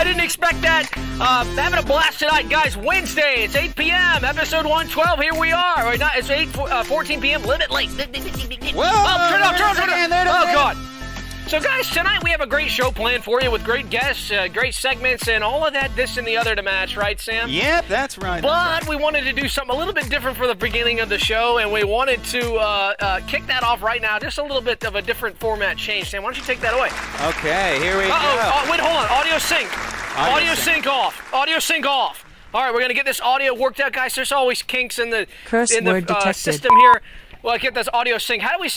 didn't expect that. Having a blast tonight, guys. Wednesday, it's 8 p.m., episode 112. Here we are. Right now, it's 14 p.m., limit late. Whoa! Turn it off. Oh, God. So, guys, tonight we have a great show planned for you with great guests, great segments, and all of that, this and the other to match, right, Sam? Yep, that's right. But we wanted to do something a little bit different for the beginning of the show, and we wanted to kick that off right now. Just a little bit of a different format change. Sam, why don't you take that away? Okay, here we go. Wait, hold on. Audio sync. Audio sync off. Audio sync off. All right, we're going to get this audio worked out, guys. There's always kinks in the system here. Well, I get this audio sync. How do we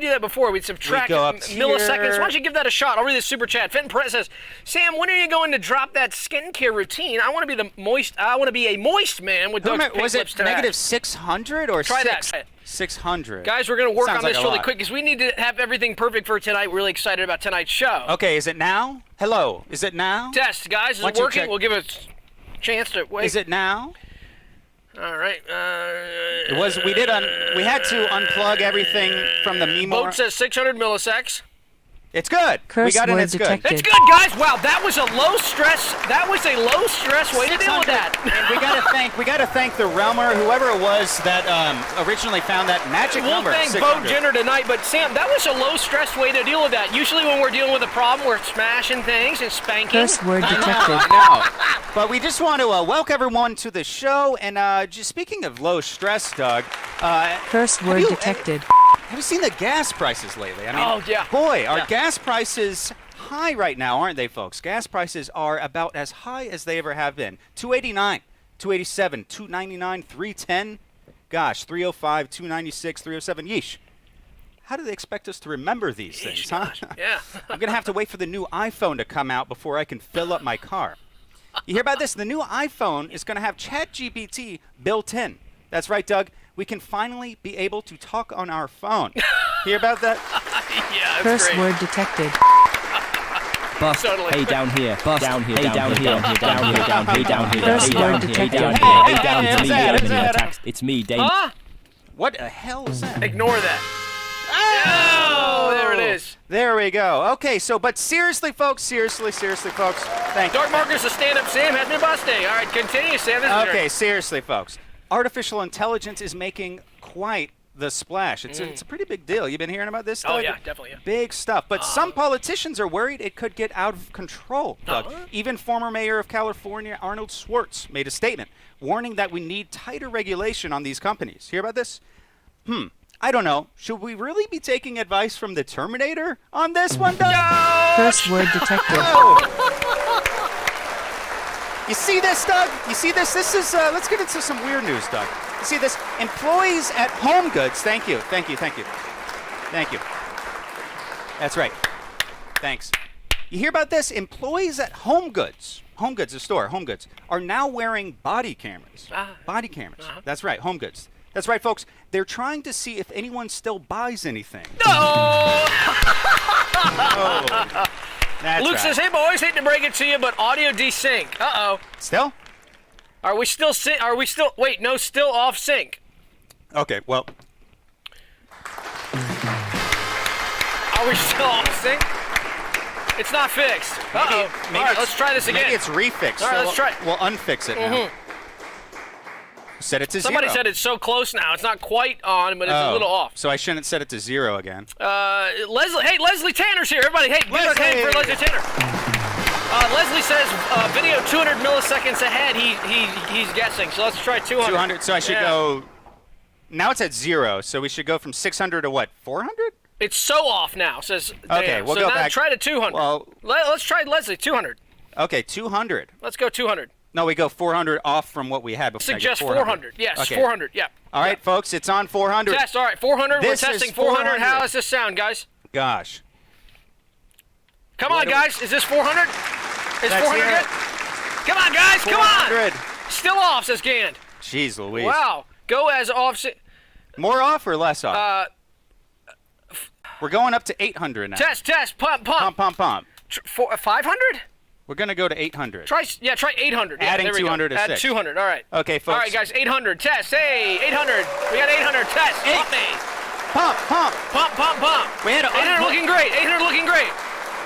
do that before? We'd subtract milliseconds. Why don't you give that a shot? I'll read this super chat. Fenton Perez says, Sam, when are you going to drop that skincare routine? I want to be a moist man with Doug's pink lips today. Was it -600 or Try that. 600? Guys, we're going to work on this really quick because we need to have everything perfect for tonight. We're really excited about tonight's show. Okay, is it now? Hello, is it now? Test, guys. Is it working? We'll give it a chance to wait. Is it now? All right. We had to unplug everything from the MeMore. Boat says 600 milliseconds. It's good. We got it. It's good. It's good, guys. Wow, that was a low stress way to deal with that. And we gotta thank the Realmer, whoever it was that originally found that magic number. We'll thank Bo Jenner tonight, but Sam, that was a low stress way to deal with that. Usually when we're dealing with a problem, we're smashing things and spanking. Curse word detected. No. But we just want to welcome everyone to the show. And just speaking of low stress, Doug. Curse word detected. Have you seen the gas prices lately? I mean, boy, are gas prices high right now, aren't they, folks? Gas prices are about as high as they ever have been. $2.89, $2.87, $2.99, $3.10. Gosh, $3.05, $2.96, $3.07. Yeesh. How do they expect us to remember these things, huh? Yeah. I'm going to have to wait for the new iPhone to come out before I can fill up my car. You hear about this? The new iPhone is going to have ChatGPT built in. That's right, Doug. We can finally be able to talk on our phone. Hear about that? Yeah, that's great. Word detected. Bust. Totally. Hey, down here. Bust. Down here. Hey, down here. Down here. Down here. Down here. Curse word detected. Hey, down. It's me, Dave. Huh? What the hell is that? Ignore that. Oh, there it is. There we go. Okay, but seriously, folks. Seriously, folks. Thank you. Dark Marcus, a stand-up Sam has me busting. All right, continue, Sam. Okay, seriously, folks. Artificial intelligence is making quite the splash. It's a pretty big deal. You've been hearing about this, Doug? Oh, yeah, definitely. Yeah. Big stuff. But some politicians are worried it could get out of control, Doug. Even former mayor of California, Arnold Schwartz, made a statement warning that we need tighter regulation on these companies. Hear about this? I don't know. Should we really be taking advice from the Terminator on this one, Doug? Curse word detected. You see this, Doug? You see this? This is, let's get into some weird news, Doug. You see this? Employees at Home Goods, thank you. That's right. Thanks. You hear about this? Employees at Home Goods, the store, Home Goods, are now wearing body cameras. Body cameras. That's right, Home Goods. That's right, folks. They're trying to see if anyone still buys anything. No! Luke says, hey, boys, hate to break it to you, but audio desync. Uh-oh. Still? Are we still wait, no, still off sync. Okay, well. Are we still off sync? It's not fixed. Uh-oh. All right, let's try this again. Maybe it's refixed. All right, let's try it. We'll unfix it now. Set it to Somebody 0. said it's so close now. It's not quite on, but it's a little off. So I shouldn't set it to 0 again. Leslie Tanner's here. Everybody, hey, give a hand for Leslie Tanner. Leslie says video 200 milliseconds ahead. He's guessing. So let's try 200. 200. So I should go. Now it's at 0. So we should go from 600 to what? 400? It's so off now. Says Dan. Okay, we'll go back. Try to 200. Well, let's try Leslie 200. Okay, 200. Let's go 200. No, we go 400 off from what we had before. Suggest 400. Yes, okay. 400. Yeah. All right, folks, it's on 400. Test. All right, 400. This We're testing is 400. How does this sound, guys? Gosh. Come on, guys. Is this 400? Is 400 good? Come on, guys. 400. Come on. Still off, says Gand. Jeez Louise. Wow. Go as off. More off or less off? We're going up to 800 now. Test. Pump. 500? We're going to go to 800. Try 800. Yeah, Adding 200 to 6. Add 200. All right. Okay, folks. All right, guys. 800. Test. Hey, 800. We got 800. Test. Pump me. Pump. We had 800 looking great. 800 looking great.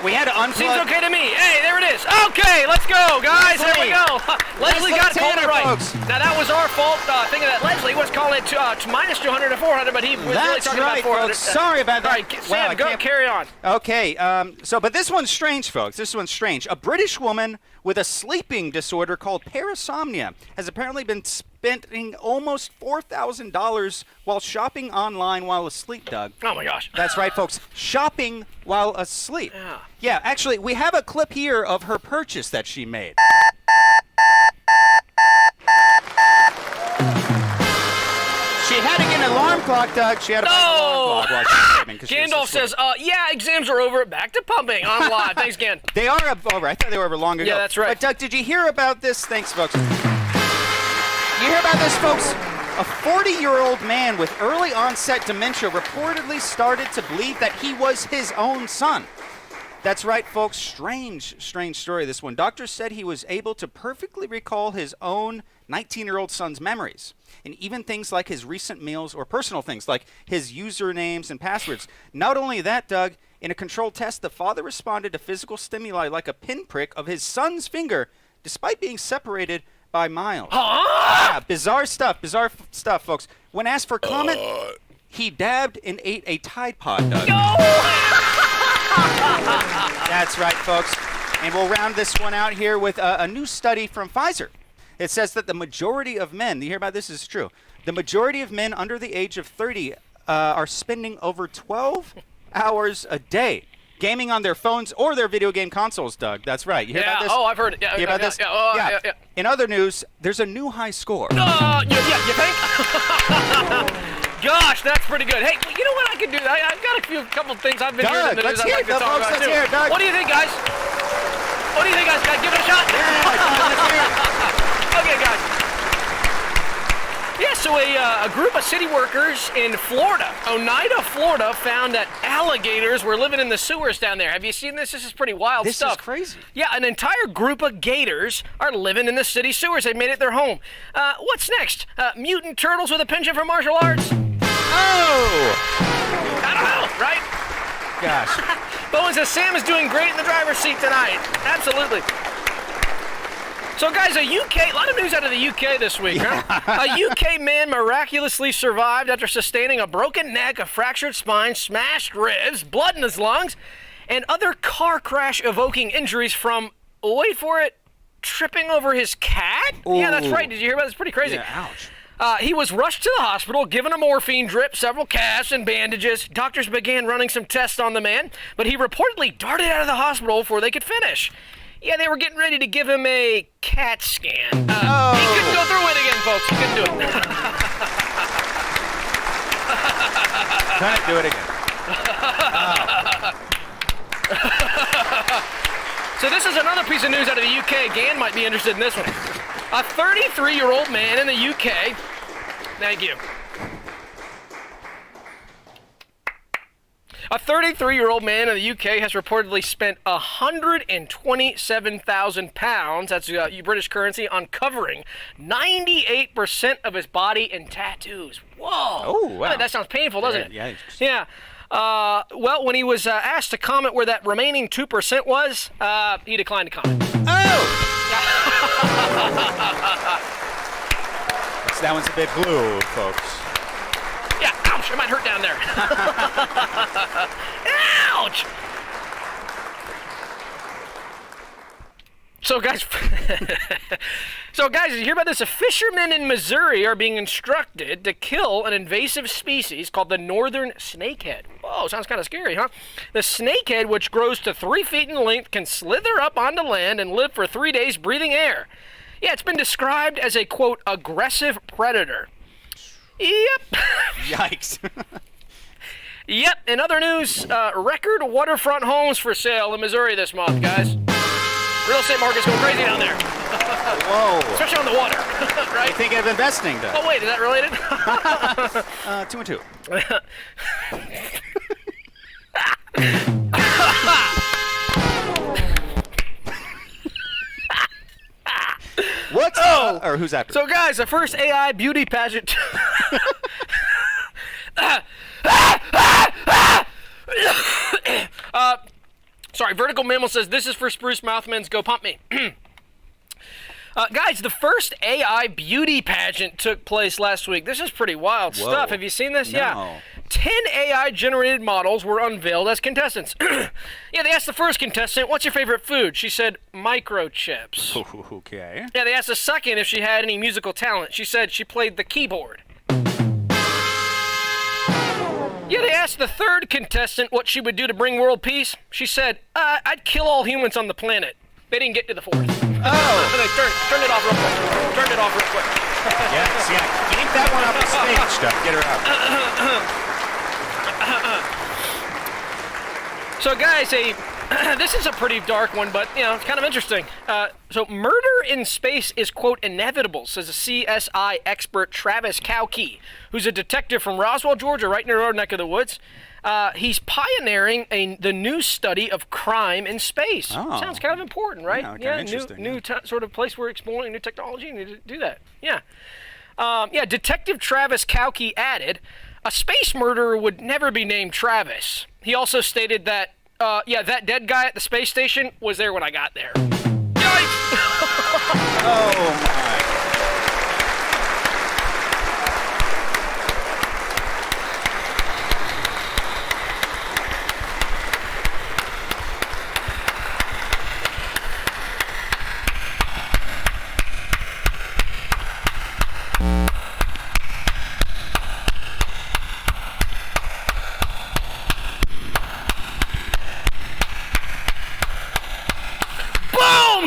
We had to unplug. Seems okay to me. Hey, there it is. Okay, let's go, guys. There we go. Leslie got it right. Folks. Now, that was our fault. Thinking that Leslie was calling it minus 200 to 400, but he was really talking about 400. Folks. Sorry about that. All right, Sam, go carry on. Okay, but this one's strange, folks. This one's strange. A British woman with a sleeping disorder called parasomnia has apparently been spending almost $4,000 while shopping online while asleep, Doug. Oh, my gosh. That's right, folks. Shopping while asleep. Yeah, actually, we have a clip here of her purchase that she made. She had to get an alarm clock, Doug. She had to buy an alarm clock while she was sleeping. Gandalf says, yeah, exams are over. Back to pumping on live. Thanks, Gan. They are over. I thought they were over long ago. Yeah, that's right. But, Doug, did you hear about this? Thanks, folks. You hear about this, folks? A 40-year-old man with early onset dementia reportedly started to believe that he was his own son. That's right, folks. Strange story, this one. Doctors said he was able to perfectly recall his own 19-year-old son's memories, and even things like his recent meals or personal things like his usernames and passwords. Not only that, Doug, in a controlled test, the father responded to physical stimuli like a pinprick of his son's finger, despite being separated by miles. Yeah, bizarre stuff, folks. When asked for comment, he dabbed and ate a Tide Pod, Doug. No! That's right, folks. And we'll round this one out here with a new study from Pfizer. It says that the majority of men, you hear about this, is true. The majority of men under the age of 30 are spending over 12 hours a day gaming on their phones or their video game consoles, Doug. That's right. You hear about this? Oh, I've heard it. You hear about this? Yeah. In other news, there's a new high score. You think? Gosh, that's pretty good. Hey, you know what I could do? I've got a couple things I've been hearing in the news I'd like to talk about, too. Doug. What do you think, guys? What do you think, guys? Can I give it a shot? Okay, guys. Yeah, so a group of city workers in Florida, Oneida, Florida, found that alligators were living in the sewers down there. Have you seen this? This is pretty wild stuff. This is crazy. Yeah, an entire group of gators are living in the city sewers. They made it their home. What's next? Mutant turtles with a penchant for martial arts? Oh! I don't know, right? Gosh. Bowen says Sam is doing great in the driver's seat tonight. Absolutely. So, guys, a lot of news out of the UK this week, huh? A UK man miraculously survived after sustaining a broken neck, a fractured spine, smashed ribs, blood in his lungs, and other car crash evoking injuries from, wait for it, tripping over his cat? Ooh. Yeah, that's right. Did you hear about this? It's pretty crazy. Yeah, ouch. He was rushed to the hospital, given a morphine drip, several casts, and bandages. Doctors began running some tests on the man, but he reportedly darted out of the hospital before they could finish. Yeah, they were getting ready to give him a CAT scan. He couldn't go through it again, folks. He couldn't do it. Can't do it again. So this is another piece of news out of the UK. Gan might be interested in this one. A 33-year-old man in the UK. Thank you. A 33-year-old man in the UK has reportedly spent £127,000, that's British currency, on covering 98% of his body in tattoos. Whoa. Oh, wow. That sounds painful, doesn't it? Yeah. Well, when he was asked to comment where that remaining 2% was, he declined to comment. Oh! So that one's a bit blue, folks. Yeah, ouch, it might hurt down there. Ouch! So guys, you hear about this? Fishermen in Missouri are being instructed to kill an invasive species called the northern snakehead. Whoa, sounds kind of scary, huh? The snakehead, which grows to 3 feet in length, can slither up onto land and live for 3 days breathing air. Yeah, it's been described as a, quote, aggressive predator. Yep. Yikes. Yep, in other news, record waterfront homes for sale in Missouri this month, guys. Real estate market's going crazy down there. Whoa. Especially on the water, right? I think of investing, though. Oh, wait, is that related? 2 and 2. What? Oh! Or who's after? So, guys, the first AI beauty pageant. Sorry, Vertical Mammal says, this is for Spruce Mouthmans, go pump me. Guys, the first AI beauty pageant took place last week. This is pretty wild stuff. Have you seen this? No. Yeah. 10 AI-generated models were unveiled as contestants. Yeah, they asked the first contestant, what's your favorite food? She said, microchips. Okay. Yeah, they asked the second if she had any musical talent. She said she played the keyboard. Yeah, they asked the third contestant what she would do to bring world peace. She said, I'd kill all humans on the planet. They didn't get to the fourth. Oh! They turned it off real quick. Turned it off real quick. Yes, yeah. Keep that one off the stage stuff. Get her out. So, guys, this is a pretty dark one, but, you know, it's kind of interesting. So, murder in space is, quote, inevitable, says a CSI expert Travis Cowkey, who's a detective from Roswell, Georgia, right near our neck of the woods. He's pioneering the new study of crime in space. Oh. Sounds kind of important, right? Yeah, interesting. New sort of place we're exploring new technology. You need to do that. Yeah. Detective Travis Cowkey added, a space murderer would never be named Travis. He also stated that, that dead guy at the space station was there when I got there. Yikes! Oh, my.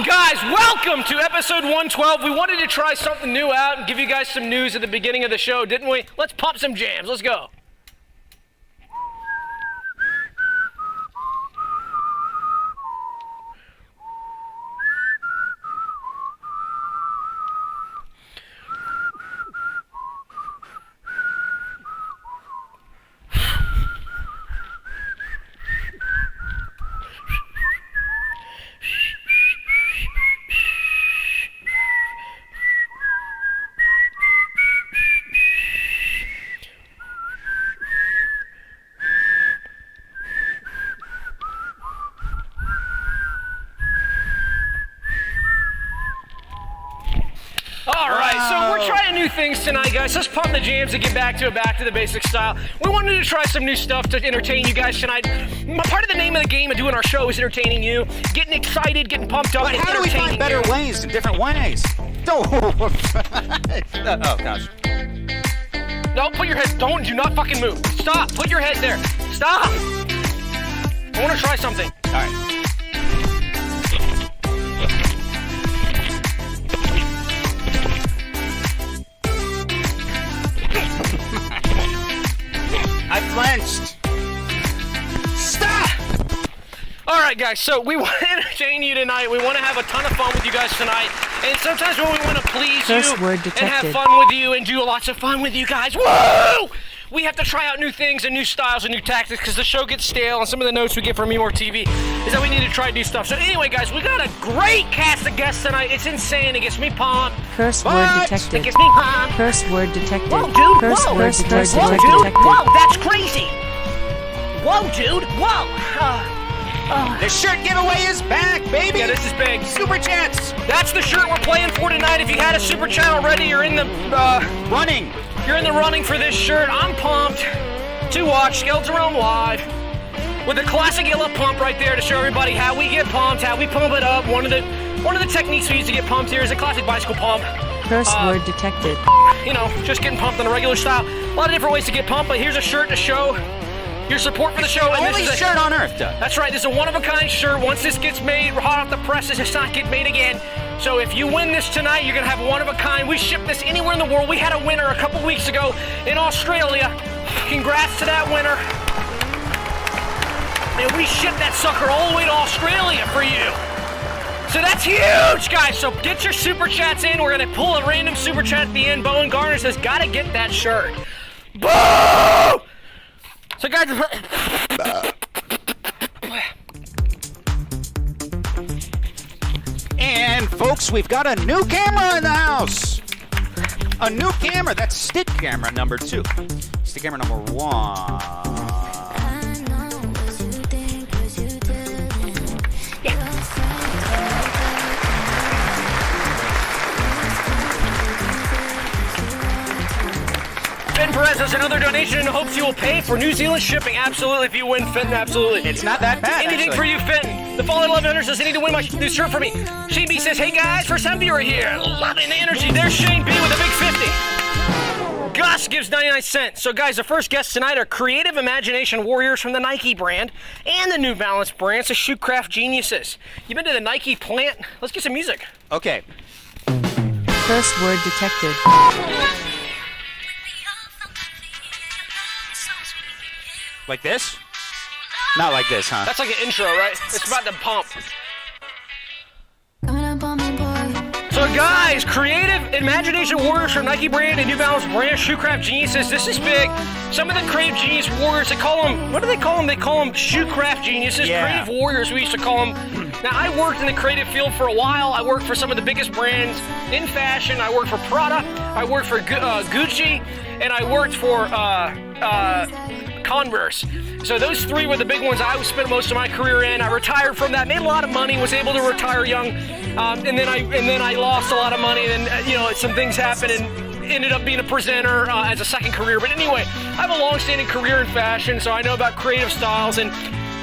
Guys, welcome to episode 112. We wanted to try something new out and give you guys some news at the beginning of the show, didn't we? Let's pump some jams. Let's go. Things tonight, guys. Let's pump the jams and get back to the basic style. We wanted to try some new stuff to entertain you guys tonight. Part of the name of the game of doing our show is entertaining you, getting excited, getting pumped up. But how do we find better ways, different ways? Don't. Oh gosh. No, put your head. Do not fucking move. Stop. Put your head there. Stop. I want to try something. All right. I flinched. Stop! All right, guys, so we want to entertain you tonight. We want to have a ton of fun with you guys tonight. And sometimes when we want to please you and have fun with you and do lots of fun with you guys, woo! We have to try out new things and new styles and new tactics because the show gets stale, and some of the notes we get from MeMoreTV is that we need to try new stuff. So anyway, guys, we got a great cast of guests tonight. It's insane. It gets me pumped. Curse word detected. It gets me pumped. Curse word detected. Whoa, dude. Curse whoa. word detected. Whoa, dude. Whoa, that's crazy. Whoa, dude. Whoa. The shirt giveaway is back, baby. Yeah, this is big. Super Chats. That's the shirt we're playing for tonight. If you had a Super Chat already, you're in the running. You're in the running for this shirt. I'm pumped to watch Skeleton Realm live with a classic yellow pump right there to show everybody how we get pumped, how we pump it up. One of the techniques we use to get pumped here is a classic bicycle pump. Curse word detected. You know, just getting pumped in a regular style. A lot of different ways to get pumped, but here's a shirt to show your support for the show. And only shirt on earth, Doug. That's right. This is a one-of-a-kind shirt. Once this gets made, hot off the presses, it's not getting made again. So if you win this tonight, you're going to have one-of-a-kind. We ship this anywhere in the world. We had a winner a couple weeks ago in Australia. Congrats to that winner. And we shipped that sucker all the way to Australia for you. So that's huge, guys. So get your Super Chats in. We're going to pull a random Super Chat at the end. Bowen Garner says, gotta get that shirt. Boo! So guys, and folks, we've got a new camera in the house. A new camera. That's stick camera number 2. Stick camera number 1. Fenton Perez has another donation and hopes you will pay for New Zealand shipping. Absolutely, if you win, Fenton, absolutely. It's not that bad, Anything actually. for you, Fenton. The Fallen 1100 says, I need to win my new shirt for me. Shane B says, hey guys, first time viewer here. Loving the energy. There's Shane B with a big 50. Gus gives 99 cents. So guys, the first guests tonight are creative imagination warriors from the Nike brand and the New Balance brand, so shoecraft geniuses. You been to the Nike plant? Let's get some music. Okay. Curse word detected. Like this? Not like this, huh? That's like an intro, right? It's about to pump. So guys, creative imagination warriors from Nike brand and New Balance brand, shoecraft geniuses. This is big. Some of the creative genius warriors, they call them, what do they call them? They call them shoecraft geniuses, creative warriors, we used to call them. Now, I worked in the creative field for a while. I worked for some of the biggest brands in fashion. I worked for Prada, I worked for Gucci, and I worked for Converse. So those three were the big ones I spent most of my career in. I retired from that, made a lot of money, was able to retire young, and then I lost a lot of money. And then some things happened and ended up being a presenter as a second career. But anyway, I have a long-standing career in fashion, so I know about creative styles. And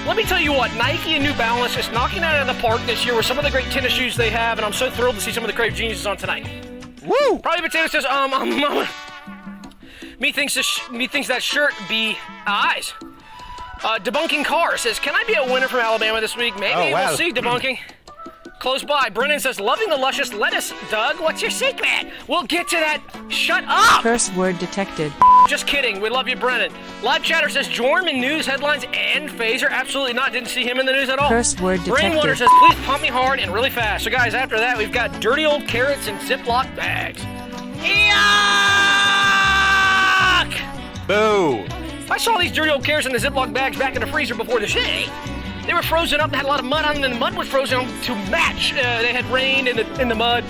let me tell you what, Nike and New Balance is knocking it out of the park this year with some of the great tennis shoes they have, and I'm so thrilled to see some of the creative geniuses on tonight. Woo! Probably Potato says, me thinks that shirt be eyes. Debunking Car says, can I be a winner from Alabama this week? Maybe. We'll see, Debunking. Close by. Brennan says, loving the luscious lettuce. Doug, what's your secret? We'll get to that. Shut up! Curse word detected. Just kidding. We love you, Brennan. Live chatter says, Jorm in news, headlines, and Phaser. Absolutely not. Didn't see him in the news at all. Curse word detected. Brainwater says, please pump me hard and really fast. So guys, after that, we've got dirty old carrots and Ziploc bags. Yuck! Boo! I saw these dirty old carrots in the Ziploc bags back in the freezer before the show. They were frozen up and had a lot of mud on them, and the mud was frozen to match. They had rain in the mud.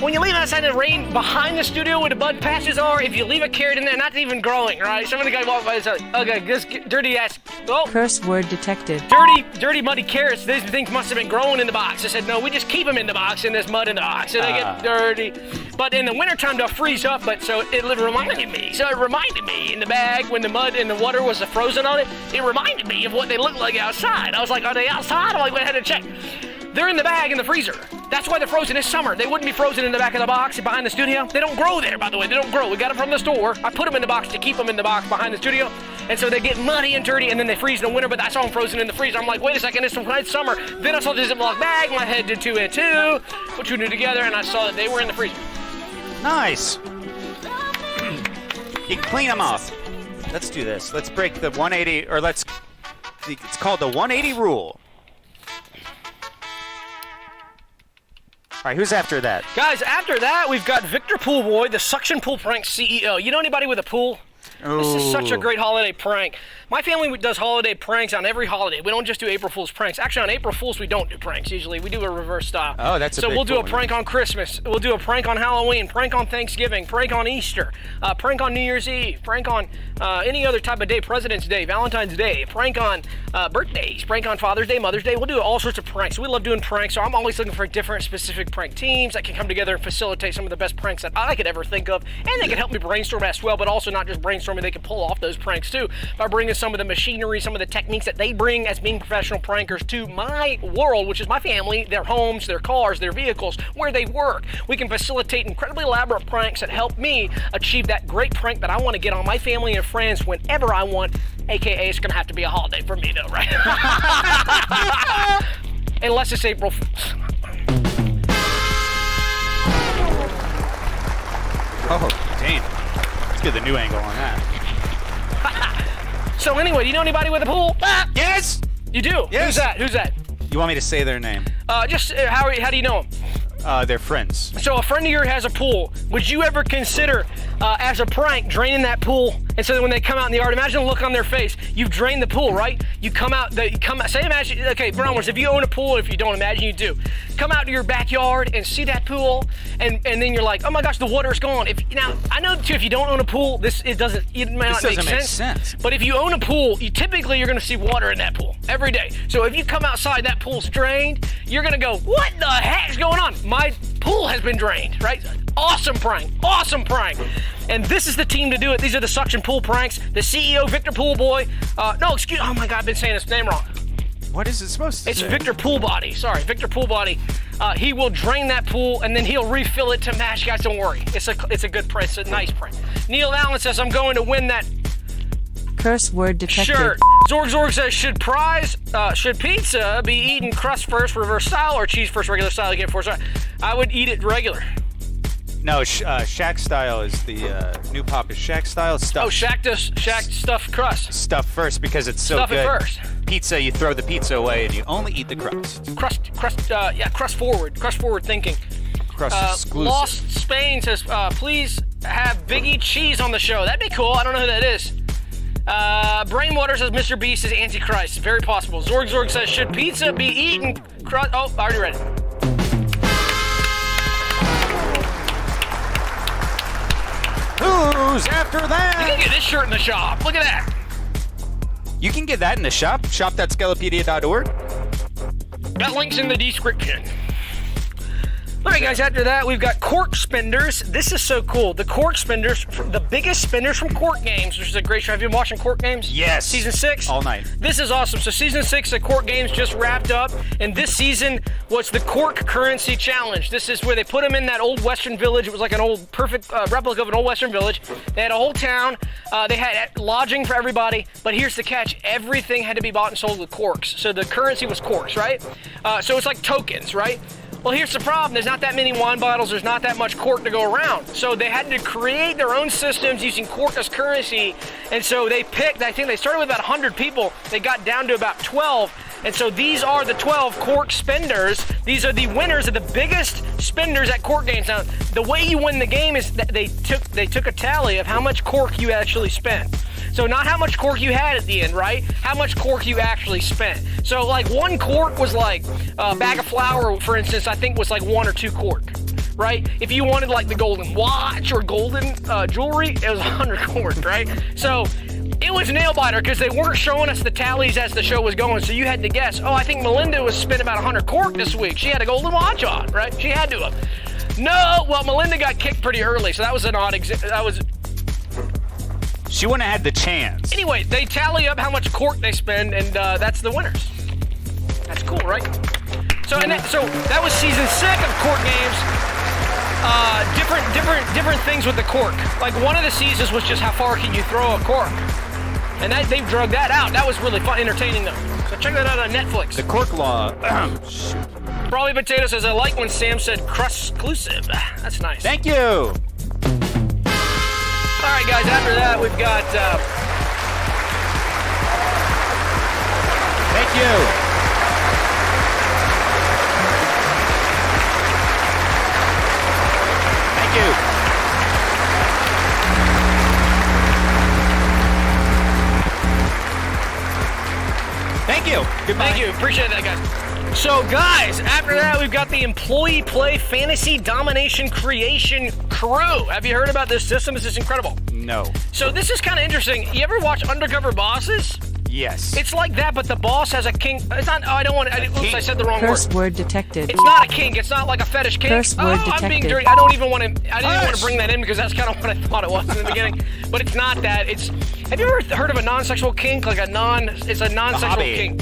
When you leave it outside in the rain behind the studio where the mud patches are, if you leave a carrot in there, not even growing, right? Some of the guy walked by and said, okay, this dirty ass, Curse word detected. Dirty muddy carrots, these things must have been growing in the box. I said, no, we just keep them in the box, and there's mud in the box, so they get dirty. But in the wintertime, they'll freeze up, but so it reminded me. So it reminded me in the bag when the mud and the water was frozen on it, it reminded me of what they looked like outside. I was like, are they outside? I went ahead and checked. They're in the bag in the freezer. That's why they're frozen this summer. They wouldn't be frozen in the back of the box behind the studio. They don't grow there, by the way. They don't grow. We got them from the store. I put them in the box to keep them in the box behind the studio. And so they get muddy and dirty, and then they freeze in the winter, but I saw them frozen in the freezer. I'm like, wait a second, it's from summer. Then I saw the Ziploc bag. My head did two and two. Put two and two together, and I saw that they were in the freezer. Nice. You clean them off. Let's do this. Let's break the 180, or it's called the 180 rule. All right, who's after that? Guys, after that, we've got Victor Poolboy, the Suction Pool Prank CEO. You know anybody with a pool? Ooh. This is such a great holiday prank. My family does holiday pranks on every holiday. We don't just do April Fool's pranks. Actually, on April Fool's, we don't do pranks usually. We do a reverse style. Oh, that's a So big we'll do a one. prank on Christmas. We'll do a prank on Halloween, prank on Thanksgiving, prank on Easter, prank on New Year's Eve, prank on any other type of day, President's Day, Valentine's Day, prank on birthdays, prank on Father's Day, Mother's Day. We'll do all sorts of pranks. We love doing pranks, so I'm always looking for different specific prank teams that can come together and facilitate some of the best pranks that I could ever think of. And they can help me brainstorm as well, but also not just brainstorming, they can pull off those pranks too by bringing some of the machinery, some of the techniques that they bring as being professional prankers to my world, which is my family, their homes, their cars, their vehicles, where they work. We can facilitate incredibly elaborate pranks that help me achieve that great prank that I want to get on my family and friends whenever I want, aka it's gonna have to be a holiday for me though, right? Unless it's April Fool's. Oh, damn. Let's get the new angle on that. So anyway, do you know anybody with a pool? Yes! You do? Yes. Who's that? You want me to say their name? How do you know them? They're friends. So a friend of yours has a pool. Would you ever consider, as a prank, draining that pool? And so that when they come out in the yard, imagine the look on their face. You've drained the pool, right? You come out, imagine, okay, Browners, if you own a pool, if you don't imagine you do, come out to your backyard and see that pool, and then you're like, oh my gosh, the water's gone. Now, I know too, if you don't own a pool, it may not make sense. But if you own a pool, you're gonna see water in that pool every day. So if you come outside, that pool's drained, you're gonna go, what the heck's going on? My pool has been drained, right? Awesome prank. And this is the team to do it. These are the suction pool pranks. The CEO, Victor Poolboy. Oh my God, I've been saying his name wrong. What is it supposed to say? It's Victor Poolbody. Sorry, Victor Poolbody. He will drain that pool and then he'll refill it to match. Guys, don't worry. It's a good print. It's a nice print. Neil Allen says, I'm going to win that curse word detected. shirt. Zorg says, should pizza be eaten crust first, reverse style, or cheese first, regular style, again, four style? I would eat it regular. No, Shack style is the new pop is Shack style. Stuff. Oh, Shack stuffed crust. Stuff first because it's so Stuff good. Stuff it first. Pizza, you throw the pizza away and you only eat the crust. Crust forward thinking. Crust exclusive. Lost Spain says, please have Biggie Cheese on the show. That'd be cool. I don't know who that is. Brainwater says Mr. Beast is Antichrist. Very possible. Zorg says, should pizza be eaten crust? Oh, I already read it. Who's after that? You can get this shirt in the shop. Look at that. You can get that in the shop. Shop.scalapedia.org. That link's in the description. All right, guys, after that, we've got Cork Spenders. This is so cool. The Cork Spenders, the biggest spenders from Cork Games, which is a great show. Have you been watching Cork Games? Yes. Season 6? All night. This is awesome. So season 6 of Cork Games just wrapped up, and this season was the Cork Currency Challenge. This is where they put them in that old Western village. It was like an old, perfect replica of an old Western village. They had a whole town. They had lodging for everybody, but here's the catch. Everything had to be bought and sold with corks. So the currency was corks, right? So it's like tokens, right? Well, here's the problem. There's not that many wine bottles. There's not that much cork to go around. So they had to create their own systems using cork as currency. And so they picked, I think they started with about 100 people. They got down to about 12. And so these are the 12 Cork Spenders. These are the winners of the biggest spenders at Cork Games. Now, the way you win the game is that they took a tally of how much cork you actually spent. So not how much cork you had at the end, right? How much cork you actually spent. So like one cork was like a bag of flour, for instance, I think was like 1 or 2 cork, right? If you wanted like the golden watch or golden jewelry, it was 100 cork, right? So it was nail biter because they weren't showing us the tallies as the show was going. So you had to guess, oh, I think Melinda was spent about 100 cork this week. She had a golden watch on, right? She had to have. No, well, Melinda got kicked pretty early. So that was an odd She wouldn't have had the chance. Anyway, they tally up how much cork they spend, and that's the winners. That's cool, right? So that was season 6 of Cork Games. Different things with the cork. Like one of the seasons was just how far can you throw a cork, and they've drug that out. That was really fun, entertaining though. So check that out on Netflix. The cork law. Brawly Potato says, I like when Sam said crust exclusive. That's nice. Thank you. All right, guys, after that, we've got... Thank you. Thank you. Thank you. Goodbye. Thank you. Appreciate that, guys. So, guys, after that, we've got the Employee Play Fantasy Domination Creation Crew. Have you heard about this system? This is incredible. No. So this is kind of interesting. You ever watch Undercover Bosses? Yes. It's like that, but the boss has a kink. It's not. Oh, I don't want to. Oops, I said the wrong curse word. Word detected. It's not a kink. It's not like a fetish kink. Curse word detected. I'm being dirty. I don't even want to. I didn't even want to bring that in because that's kind of what I thought it was in the beginning. But it's not that. It's. Have you ever heard of a non-sexual kink? Like it's a non-sexual kink.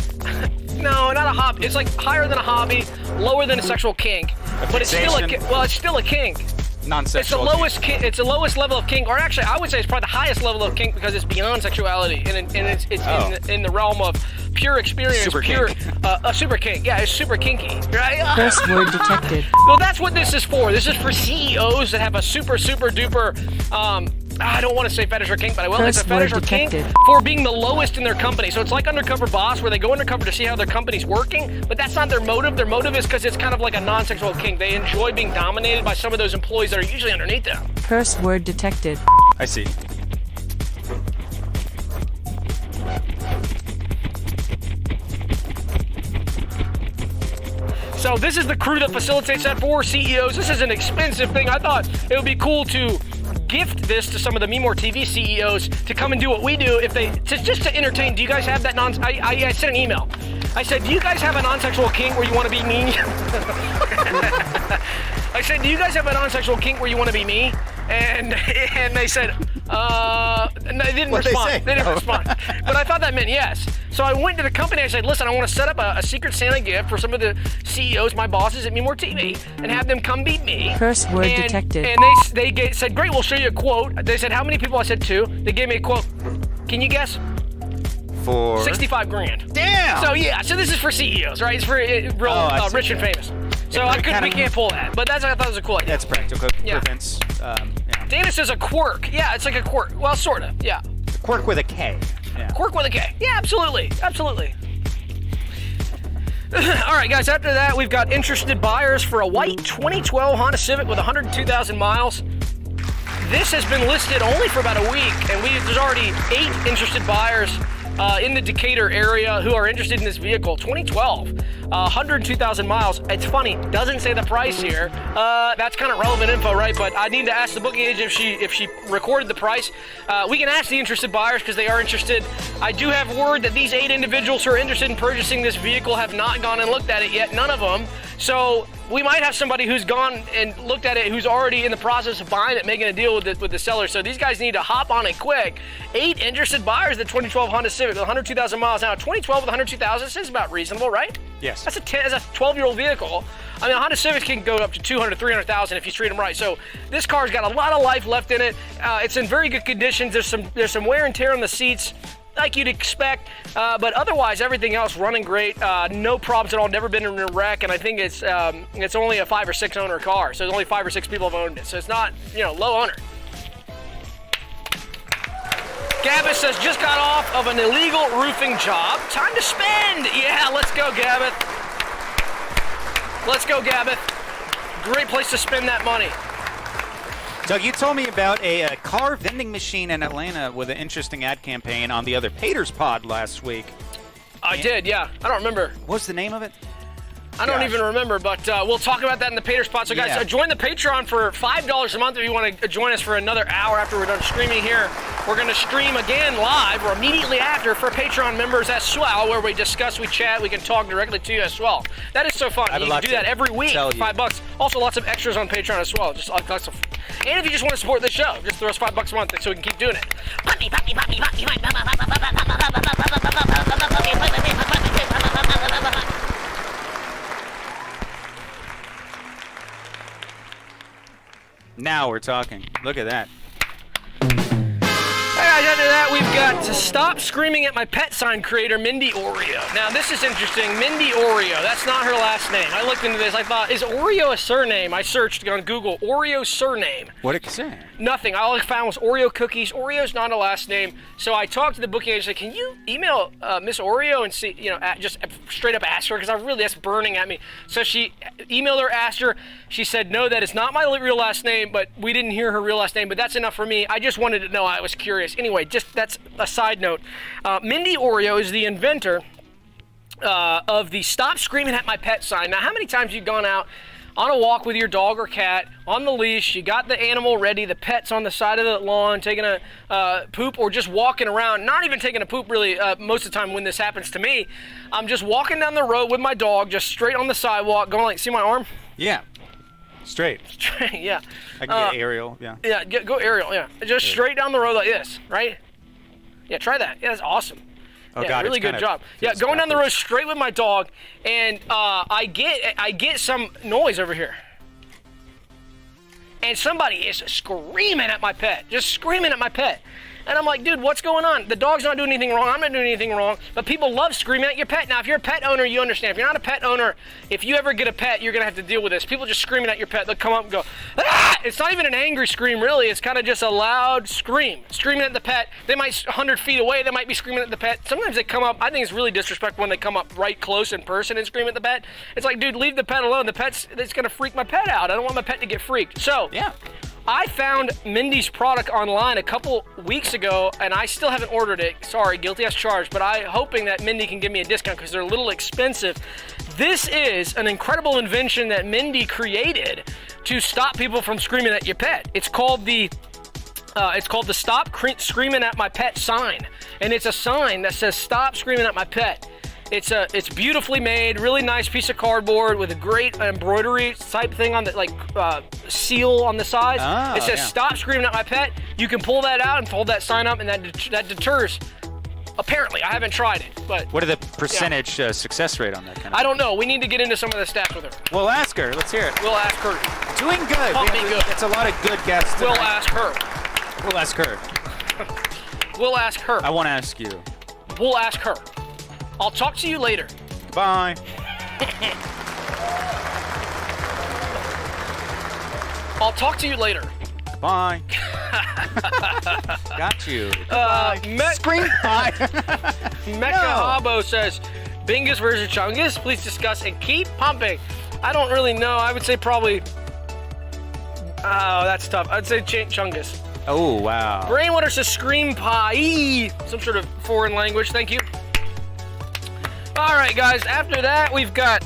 No, not a hobby. It's like higher than a hobby, lower than a sexual kink. But it's still it's still a kink. Non-sexual. It's the lowest kink. It's the lowest level of kink, or actually, I would say it's probably the highest level of kink because it's beyond sexuality, and it's in the realm of pure experience, super kink. A super kink. Yeah, it's super kinky, right? Curse word detected. Well, that's what this is for. This is for CEOs that have a super duper. I don't want to say fetish or kink, but I will. Curse It's a fetish or word kink detected. for being the lowest in their company. So it's like Undercover Boss, where they go undercover to see how their company's working, but that's not their motive. Their motive is because it's kind of like a non-sexual kink. They enjoy being dominated by some of those employees that are usually underneath them. Curse word detected. I see. So this is the crew that facilitates that for CEOs. This is an expensive thing. I thought it would be cool to gift this to some of the MeMoreTV CEOs to come and do what we do if they just to entertain. Do you guys have that I sent an email. I said, do you guys have a non-sexual kink where you want to be me? I said, do you guys have a non-sexual kink where you want to be me? And they said, and they didn't respond. They didn't respond. But I thought that meant yes. So I went to the company. I said, listen, I want to set up a Secret Santa gift for some of the CEOs, my bosses at MeMoreTV, and have them come meet me. Curse word detected. And they said, great, we'll show you a quote. They said, how many people? I said 2. They gave me a quote. Can you guess? For 65 grand. Damn. So yeah, so this is for CEOs, right? It's for real rich and famous. So we can't pull that, but I thought it was a cool idea. That's practical. Yeah. Prevents, Dana says a quirk. Yeah, it's like a quirk. Well, sort of. Yeah. Quirk with a K. Yeah. Quirk with a K. Yeah, absolutely. Absolutely. All right, guys, after that, we've got interested buyers for a white 2012 Honda Civic with 102,000 miles. This has been listed only for about a week, and there's already 8 interested buyers in the Decatur area who are interested in this vehicle. 2012, 102,000 miles. It's funny, doesn't say the price here. That's kind of relevant info, right? But I need to ask the booking agent if she recorded the price. We can ask the interested buyers because they are interested. I do have word that these 8 individuals who are interested in purchasing this vehicle have not gone and looked at it yet. None of them. So we might have somebody who's gone and looked at it who's already in the process of buying it, making a deal with the seller. So these guys need to hop on it quick. 8 interested buyers, the 2012 Honda Civic with 102,000 miles. Now, 2012 with 102,000 seems about reasonable, right? Yes. That's a 12-year-old vehicle. I mean, a Honda Civic can go up to 200, 300,000 if you treat them right. So this car's got a lot of life left in it. It's in very good conditions. There's some wear and tear on the seats, like you'd expect, but otherwise everything else running great, no problems at all, never been in a wreck, and I think it's only a 5 or 6 owner car, so only 5 or 6 people have owned it, so it's not, low owner. Gabbeth says, just got off of an illegal roofing job, time to spend. Yeah, let's go, Gabbeth. Let's go, Gabbeth. Great place to spend that money. Doug, you told me about a car vending machine in Atlanta with an interesting ad campaign on the other Paters pod last week. I did, yeah. I don't remember. What's the name of it? I don't even remember, but we'll talk about that in the Paters pod. So, guys, join the Patreon for $5 a month if you want to join us for another hour after we're done streaming here. We're going to stream again live or immediately after for Patreon members as well, where we discuss, we chat, we can talk directly to you as well. That is so fun. You can do that every week for $5. Also, lots of extras on Patreon as well. Just lots of. And if you just want to support the show, just throw us $5 a month so we can keep doing it. Now we're talking. Look at that. Hey guys, after that we've got to stop screaming at my pet sign creator, Mindy Oreo. Now this is interesting, Mindy Oreo, that's not her last name. I looked into this, I thought, is Oreo a surname? I searched on Google, Oreo surname. What did it say? Nothing, all I found was Oreo cookies. Oreo's not a last name. So I talked to the booking agent, can you email Miss Oreo and see, just straight up ask her, because that's burning at me. So she emailed her, asked her, she said, no, that is not my real last name, but we didn't hear her real last name, but that's enough for me. I just wanted to know, I was curious. Anyway, just that's a side note. Mindy Oreo is the inventor of the Stop Screaming at My Pet sign. Now, how many times have you gone out on a walk with your dog or cat, on the leash, you got the animal ready, the pet's on the side of the lawn taking a poop, or just walking around, not even taking a poop really, most of the time when this happens to me, I'm just walking down the road with my dog, just straight on the sidewalk, going like, see my arm? Yeah. Straight, yeah. I can get aerial, yeah. Yeah, go aerial, yeah. Just straight down the road like this, right? Yeah, try that. Yeah, that's awesome. Oh, yeah, God, really good job. Yeah, going down the road straight with my dog, and I get some noise over here. And somebody is screaming at my pet, just screaming at my pet. And I'm like, dude, what's going on? The dog's not doing anything wrong. I'm not doing anything wrong. But people love screaming at your pet. Now, if you're a pet owner, you understand. If you're not a pet owner, if you ever get a pet, you're going to have to deal with this. People just screaming at your pet. They'll come up and go, ah! It's not even an angry scream, really. It's kind of just a loud scream. Screaming at the pet. They might, 100 feet away, they might be screaming at the pet. Sometimes they come up. I think it's really disrespectful when they come up right close in person and scream at the pet. It's like, dude, leave the pet alone. It's going to freak my pet out. I don't want my pet to get freaked. So, yeah. I found Mindy's product online a couple weeks ago, and I still haven't ordered it. Sorry, guilty as charged, but I'm hoping that Mindy can give me a discount because they're a little expensive. This is an incredible invention that Mindy created to stop people from screaming at your pet. It's called the Stop Screaming at My Pet sign, and it's a sign that says "Stop Screaming at My Pet." It's beautifully made, really nice piece of cardboard with a great embroidery type thing on the seal on the sides. It says "Stop screaming at my pet." You can pull that out and fold that sign up, and that deters. Apparently, I haven't tried it, but what are the percentage success rate on that kind of? I don't know. We need to get into some of the stats with her. We'll ask her. Let's hear it. We'll ask her. Doing good. Good. It's a lot of good guests tonight. We'll ask her. We'll ask her. We'll ask her. I want to ask you. We'll ask her. I'll talk to you later. Bye. I'll talk to you later. Bye. Got you. Screen pie. Mecha Habo says, Bingus versus Chungus, please discuss and keep pumping. I don't really know. I would say probably... Oh, that's tough. I'd say Chungus. Oh, wow. Brainwater says scream pie. Some sort of foreign language. Thank you. All right, guys. After that, we've got...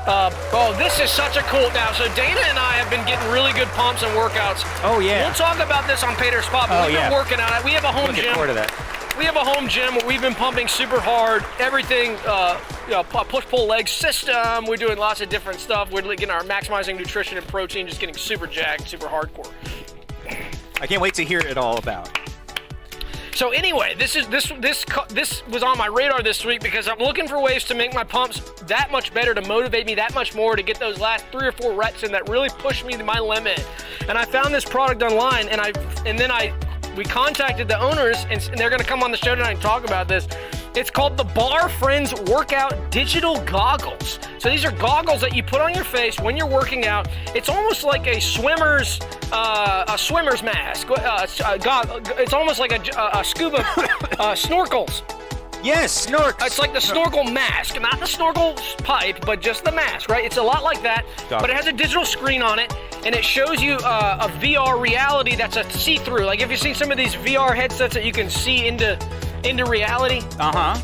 oh, this is such a cool... Now, so Dana and I have been getting really good pumps and workouts. Oh, yeah. We'll talk about this on Pay Dirt Spot, but we've been working on it. We have a home gym. Looking forward to that. We have a home gym where we've been pumping super hard. Everything, push-pull leg system. We're doing lots of different stuff. We're getting our maximizing nutrition and protein, just getting super jacked, super hardcore. I can't wait to hear it all about. So anyway, this was on my radar this week because I'm looking for ways to make my pumps that much better, to motivate me that much more, to get those last 3 or 4 reps in that really push me to my limit. And I found this product online, we contacted the owners, and they're going to come on the show tonight and talk about this. It's called the Bar Friends Workout Digital Goggles. So these are goggles that you put on your face when you're working out. It's almost like a swimmer's mask. It's almost like a scuba snorkels. Yes, snorks. It's like the snorkel mask, not the snorkel pipe, but just the mask, right? It's a lot like that, but it has a digital screen on it, and it shows you a VR reality that's a see-through. Like, if you've seen some of these VR headsets that you can see into reality,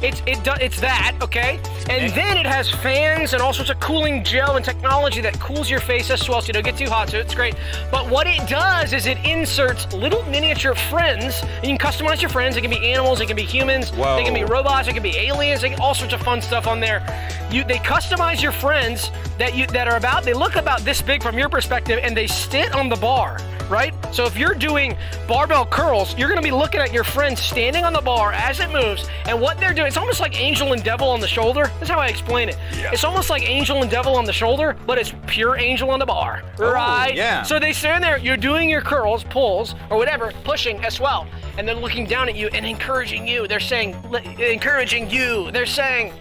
it's that, okay? And then it has fans and all sorts of cooling gel and technology that cools your face as well, so you don't get too hot, so it's great. But what it does is it inserts little miniature friends, and you can customize your friends. It can be animals, it can be humans, they can be robots, it can be aliens, all sorts of fun stuff on there. They customize your friends they look about this big from your perspective, and they sit on the bar, right? So if you're doing barbell curls, you're gonna be looking at your friends standing on the bar as it moves, and what they're doing, it's almost like angel and devil on the shoulder. That's how I explain it. Yeah. It's almost like angel and devil on the shoulder, but it's pure angel on the bar, right? Yeah. So they stand there, you're doing your curls, pulls, or whatever, pushing as well, and they're looking down at you and encouraging you. They're saying, They're saying,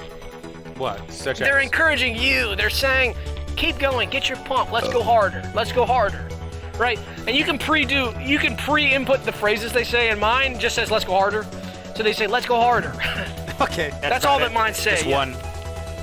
what? They're encouraging you. They're saying, keep going, get your pump, let's go harder, right? And you can pre-input the phrases they say, and mine just says, let's go harder. So they say, let's go harder. Okay. That's all that mine says. Just one.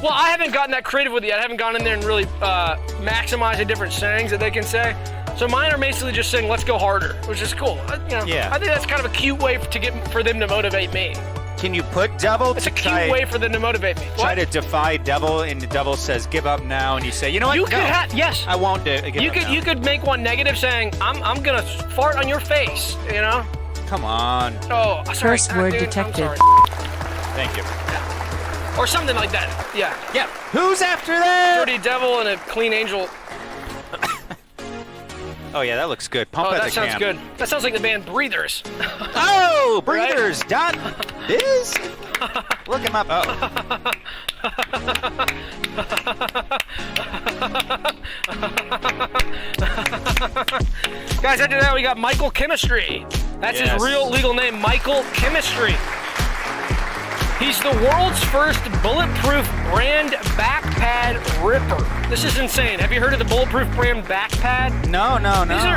Well, I haven't gotten that creative with it yet. I haven't gone in there and really maximized the different sayings that they can say. So mine are basically just saying, let's go harder, which is cool. Yeah. I think that's kind of a cute way for them to motivate me. Can you put devil? It's a cute way for them to motivate me. Try to defy devil, and the devil says, give up now, and you say, you know what? You could yes. I won't give up now. You could make one negative saying, I'm gonna fart on your face, Come on. Oh, sorry. First word detected. Thank you. Yeah. Or something like that. Yeah. Yeah. Who's after that? Dirty devil and a clean angel. Oh, yeah, that looks good. Pump at the cam. That sounds good. That sounds like the band Breathers. Oh, Breathers. Biz? Look him up. Oh. Guys, after that, we got Michael Chemistry. That's his real legal name, Michael Chemistry. He's the world's first bulletproof brand backpad ripper. This is insane. Have you heard of the bulletproof brand backpad? No.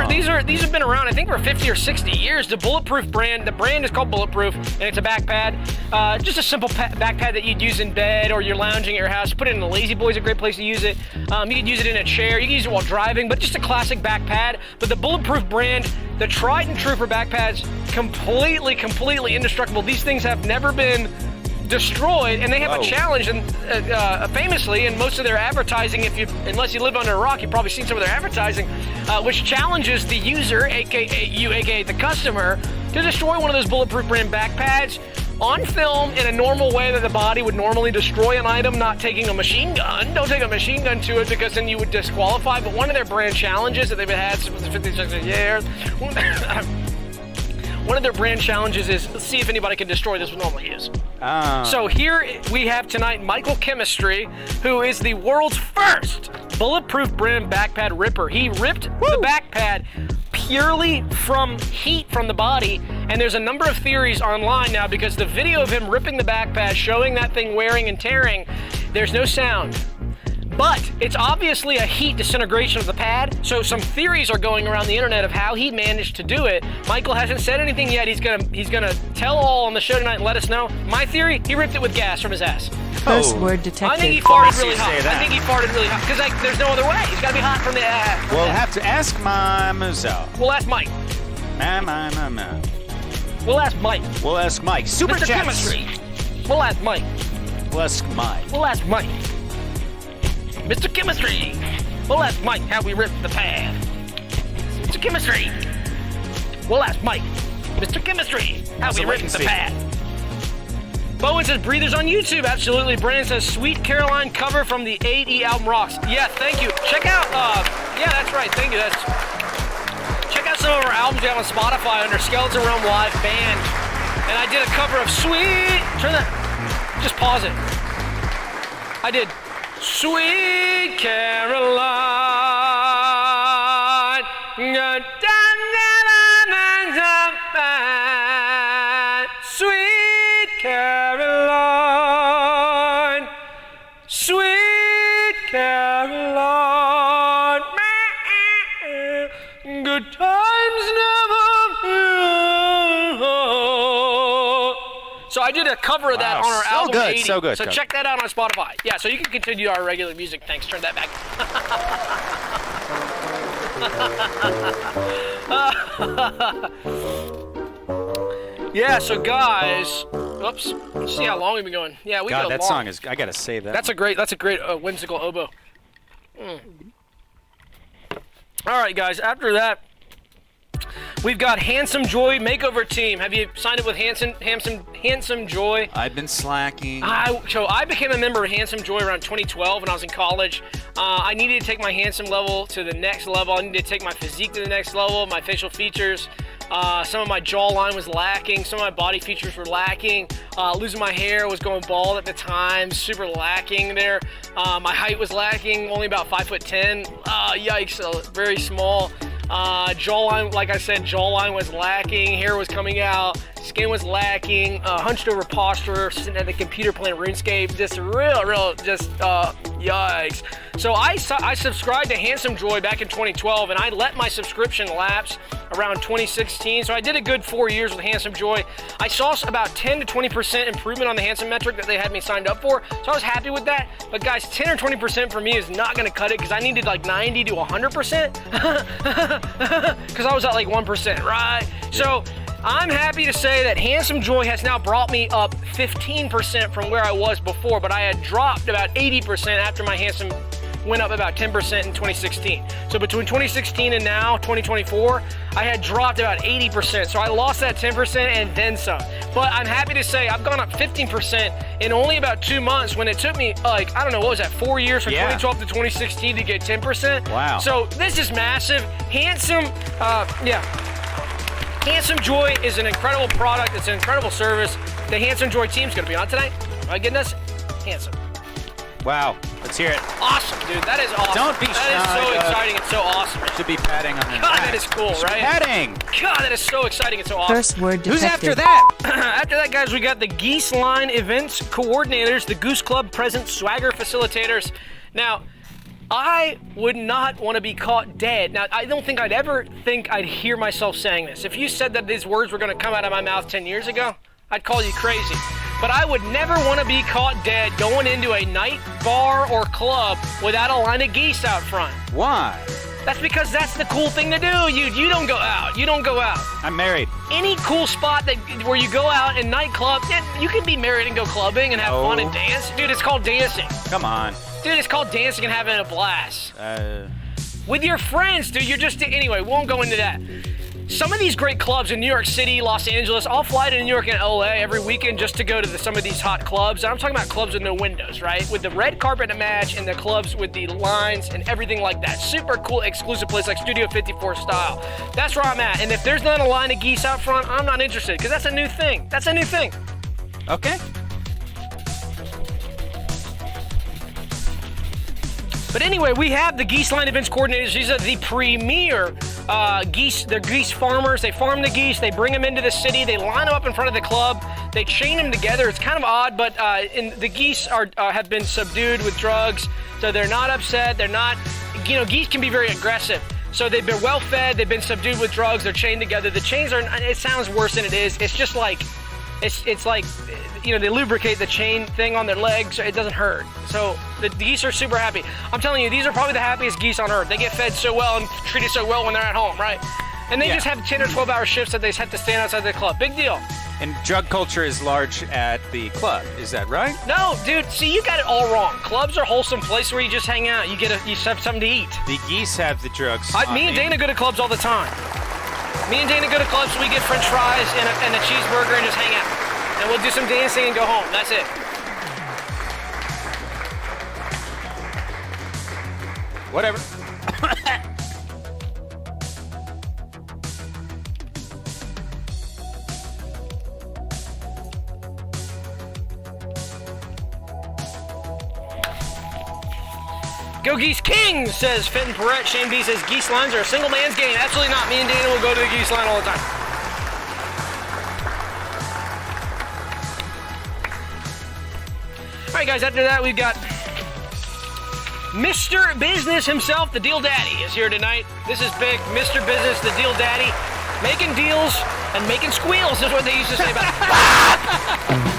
These have been around, I think, for 50 or 60 years. The bulletproof brand, the brand is called Bulletproof, and it's a backpad. Just a simple backpad that you'd use in bed or you're lounging at your house. Put it in a Lazy Boy is a great place to use it. You can use it in a chair. You can use it while driving, but just a classic backpad. But the Bulletproof brand, the tried and true for backpads, completely indestructible. These things have never been destroyed, and they have a challenge, and famously in most of their advertising, unless you live under a rock, you've probably seen some of their advertising, which challenges the user, aka the customer, to destroy one of those Bulletproof brand backpads on film in a normal way that the body would normally destroy an item, not taking a machine gun. Don't take a machine gun to it because then you would disqualify. But one of their brand challenges that they've had since the 56 years, one of their brand challenges is see if anybody can destroy this with normal use. So here we have tonight Michael Chemistry, who is the world's first bulletproof brim backpad ripper. He ripped the backpad purely from heat from the body, and there's a number of theories online now because the video of him ripping the backpad, showing that thing wearing and tearing, there's no sound. But it's obviously a heat disintegration of the pad, so some theories are going around the internet of how he managed to do it. Michael hasn't said anything yet. He's gonna tell all on the show tonight and let us know. My theory, he ripped it with gas from his ass. First word detected. I think he farted really hot. I think he farted really hot because there's no other way. He's got to be hot from the ass. We'll have to ask my Muzo. We'll ask Mike. We'll ask Mike. We'll ask Mike. Superchat. Mr. Chemistry. We'll ask Mike. We'll ask Mike. We'll ask Mike. Mr. Chemistry. We'll ask Mike how we ripped the pad. Mr. Chemistry. We'll ask Mike. Mr. Chemistry. How we ripped the pad. Bowen says breathers on YouTube. Absolutely. Brandon says Sweet Caroline cover from the 8E album rocks. Yeah, thank you. Check out, yeah, that's right. Thank you. Check out some of our albums we have on Spotify under Skeleton Realm Live Band. And I did a cover of Sweet. Turn that. Just pause it. I did Sweet Caroline. Sweet Caroline. Sweet Caroline. Good times never. So I did a cover of that on our album. Good, 80. so good. So check that out on Spotify. Yeah, so you can continue our regular music. Thanks. Turn that back. Yeah, so guys, oops. Let's see how long we've been going. Yeah, we go that long. song is. I gotta save that. That's a great whimsical oboe. All right, guys. After that, we've got Handsome Joy Makeover Team. Have you signed up with Handsome Joy? I've been slacking. So I became a member of Handsome Joy around 2012 when I was in college. I needed to take my handsome level to the next level. I needed to take my physique to the next level, my facial features. Some of my jawline was lacking. Some of my body features were lacking. Losing my hair, was going bald at the time. Super lacking there. My height was lacking, only about 5'10". Yikes, very small. Jawline, like I said, jawline was lacking. Hair was coming out. Skin was lacking. Hunched over posture. Sitting at the computer playing RuneScape. Just yikes. So I subscribed to Handsome Joy back in 2012, and I let my subscription lapse around 2016. So I did a good 4 years with Handsome Joy. I saw about 10 to 20% improvement on the handsome metric that they had me signed up for. So I was happy with that. But guys, 10 or 20% for me is not going to cut it because I needed like 90 to 100%. Because I was at like 1%, right? So I'm happy to say that Handsome Joy has now brought me up 15% from where I was before, but I had dropped about 80% after my Handsome went up about 10% in 2016. So between 2016 and now, 2024, I had dropped about 80%. So I lost that 10% and then some. But I'm happy to say I've gone up 15% in only about 2 months when it took me, like, I don't know, what was that, 4 years from 2012 to 2016 to get 10%? Wow. So this is massive. Handsome Joy is an incredible product. It's an incredible service. The Handsome Joy team's going to be on tonight. Am I getting this? Handsome. Wow. Let's hear it. Awesome, dude. That is awesome. Don't be That is so exciting. It's so awesome. Should be patting on the God, that is cool, right? Patting. God, that is so exciting. It's so awesome. First word detected. Who's after that? After that, guys, we got the Geese Line events coordinators, the Goose Club present swagger facilitators. Now, I would not want to be caught dead. Now, I don't think I'd ever think I'd hear myself saying this. If you said that these words were going to come out of my mouth 10 years ago, I'd call you crazy. But I would never want to be caught dead going into a night bar or club without a line of geese out front. Why? That's because that's the cool thing to do. You don't go out. You don't go out. I'm married. Any cool spot where you go out in nightclub, you can be married and go clubbing and have fun and dance. Dude, it's called dancing. Come on. Dude, it's called dancing and having a blast. With your friends, dude. Anyway, we won't go into that. some of these great clubs in New York City, Los Angeles, I'll fly to New York and LA every weekend just to go to some of these hot clubs. And I'm talking about clubs with no windows, right? With the red carpet to match and the clubs with the lines and everything like that. Super cool, exclusive place like Studio 54 style. That's where I'm at. And if there's not a line of geese out front, I'm not interested because that's a new thing. That's a new thing. Okay. But anyway, we have the Geese Line Events Coordinators. These are the premier geese. They're geese farmers. They farm the geese. They bring them into the city. They line them up in front of the club. They chain them together. It's kind of odd, but the geese have been subdued with drugs, so they're not upset. They're not, geese can be very aggressive. So they've been well fed. They've been subdued with drugs. They're chained together. The chains are, it sounds worse than it is. It's just like, it's like, they lubricate the chain thing on their legs so it doesn't hurt. So the geese are super happy. I'm telling you, these are probably the happiest geese on earth. They get fed so well and treated so well when they're at home, right? And they just have 10 or 12 hour shifts that they have to stand outside the club. Big deal. And drug culture is large at the club, is that right? No, dude, see, you got it all wrong. Clubs are wholesome places where you just hang out. You have something to eat. The geese have the drugs. Me and Dana go to clubs all the time. Me and Dana go to clubs, we get french fries and a cheeseburger and just hang out. And we'll do some dancing and go home. That's it. Whatever. Go Geese King, says Fenton Perrette. Shane B says Geese lines are a single man's game. Absolutely not. Me and Dana will go to the Geese line all the time. All right, guys, after that, we've got Mr. Business himself, the Deal Daddy, is here tonight. This is big. Mr. Business, the Deal Daddy, making deals and making squeals is what they used to say about it.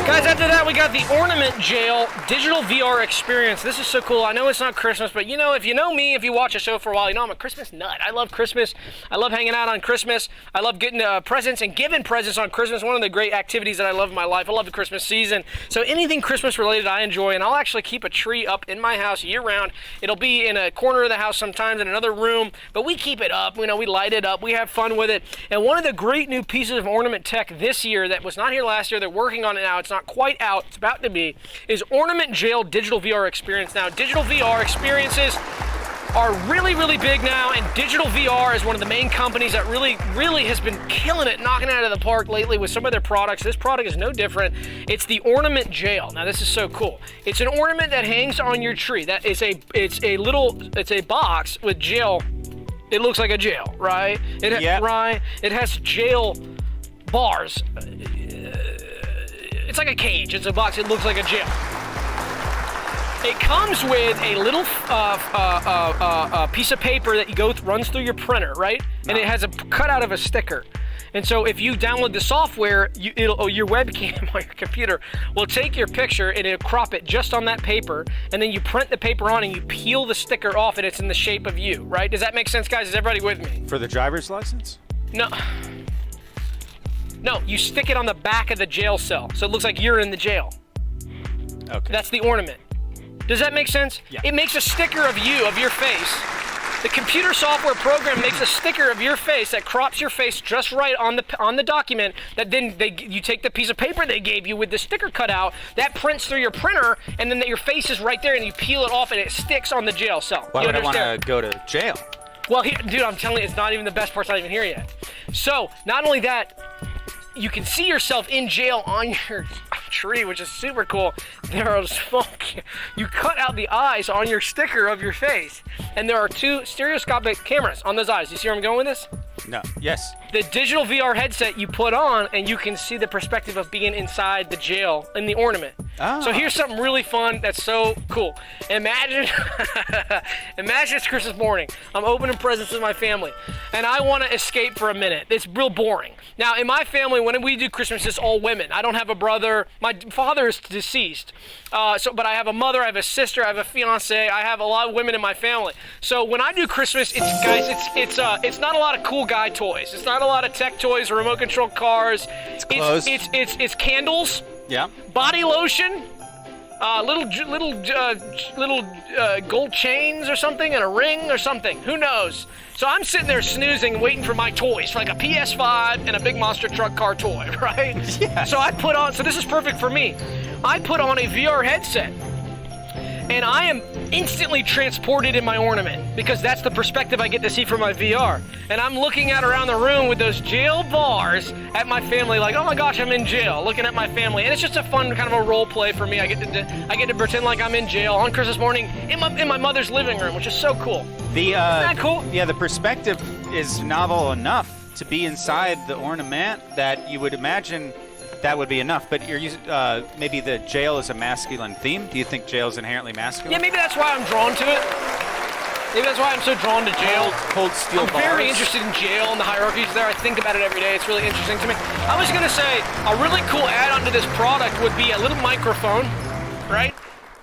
Guys, after that, we got the Ornament Jail Digital VR Experience. This is so cool. I know it's not Christmas, but if you know me, if you watch a show for a while, I'm a Christmas nut. I love Christmas. I love hanging out on Christmas. I love getting presents and giving presents on Christmas. One of the great activities that I love in my life. I love the Christmas season. So anything Christmas related I enjoy, and I'll actually keep a tree up in my house year round. It'll be in a corner of the house sometimes, in another room, but we keep it up. We light it up. We have fun with it. And one of the great new pieces of Ornament tech this year that was not here last year, they're working on it now. It's not quite out, it's about to be, is Ornament Jail Digital VR Experience. Now, digital VR experiences are really, really big now, and Digital VR is one of the main companies that really, really has been killing it, knocking it out of the park lately with some of their products. This product is no different. It's the Ornament Jail. Now, this is so cool. It's an ornament that hangs on your tree. It's a box with jail. It looks like a jail, right? Right. It has jail bars. It's like a cage. It's a box. It looks like a jail. It comes with a little piece of paper that runs through your printer, right? And it has a cutout of a sticker. And so if you download the software, your webcam on your computer will take your picture and it'll crop it just on that paper. And then you print the paper on and you peel the sticker off and it's in the shape of you, right? Does that make sense, guys? Is everybody with me? For the driver's license? No, you stick it on the back of the jail cell, so it looks like you're in the jail. Okay. That's the ornament. Does that make sense? Yeah. It makes a sticker of you, of your face. The computer software program makes a sticker of your face that crops your face just right on the document. That then you take the piece of paper they gave you with the sticker cut out, that prints through your printer, and then your face is right there, and you peel it off, and it sticks on the jail cell. Why would I want to go to jail? Well, dude, I'm telling you, it's not even the best part's not even here yet. So, not only that, you can see yourself in jail on your tree, which is super cool. There are you cut out the eyes on your sticker of your face, and there are 2 stereoscopic cameras on those eyes. You see where I'm going with this? No. Yes. The digital VR headset you put on, and you can see the perspective of being inside the jail in the ornament. Oh. So here's something really fun that's so cool. Imagine it's Christmas morning. I'm opening presents with my family, and I want to escape for a minute. It's real boring. Now, in my family, when we do Christmas, it's all women. I don't have a brother. My father is deceased. But I have a mother, I have a sister, I have a fiance, I have a lot of women in my family. So when I do Christmas, it's not a lot of cool guy toys. It's not a lot of tech toys or remote control cars. It's clothes. It's candles. Yeah. Body lotion. little gold chains or something, and a ring or something. Who knows? So I'm sitting there snoozing, waiting for my toys, for like a PS5 and a big monster truck car toy, right? Yes. So I put on. So this is perfect for me. I put on a VR headset, and I am instantly transported in my Ornament, because that's the perspective I get to see from my VR. And I'm looking out around the room with those jail bars at my family, like, oh my gosh, I'm in jail, looking at my family. And it's just a fun kind of a role play for me. I get to pretend like I'm in jail on Christmas morning in my mother's living room, which is so cool. Isn't that cool? Yeah, the perspective is novel enough to be inside the Ornament that you would imagine that would be enough. But you're using, maybe the jail is a masculine theme. Do you think jail is inherently masculine? Yeah, maybe that's why I'm drawn to it. Maybe that's why I'm so drawn to jail. Cold steel bars. I'm very interested in jail and the hierarchies there. I think about it every day. It's really interesting to me. I was gonna say a really cool add-on to this product would be a little microphone, right?